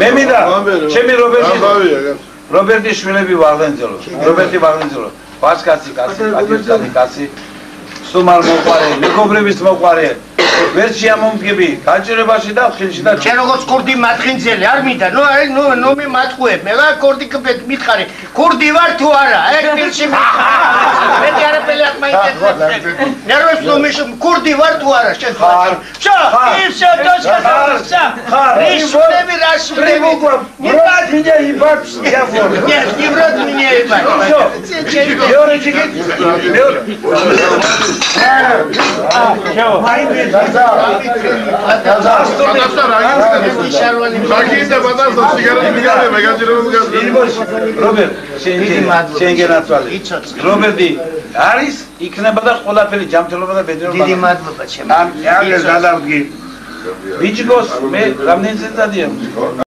მემინდა ჩემი რობერტი შვილები ვაღლენძელო რობერტი ვაღლენძელო ვასკაცი კაცი სტუმარ მოყარე მეგობრების მოყარე ვერ შეამომგები გაჭირებაში და ხილში და შენ როგორც კურდი მათხინძელი არ მინდა ნუ მე მათყუებ მე რა კურდი კბეთ მითხარი კურდი ვარ თუ არა ხილში მე არაფერი არ მაინტერესებს ნერვებს ნუ მე კურდი ვარ თუ არა შენ ხარ ისე დოშკა ხარ ისები რაშლები ბრат меня ебать я вот нет не брат меня ебать всё Лёрочки რობერტი არის იქნება და ყველაფერი ჯანმრთელობა და ბედნიერება დიდი მადლობა ჩემო ბიჭგოს მე რამდენი წელიწადია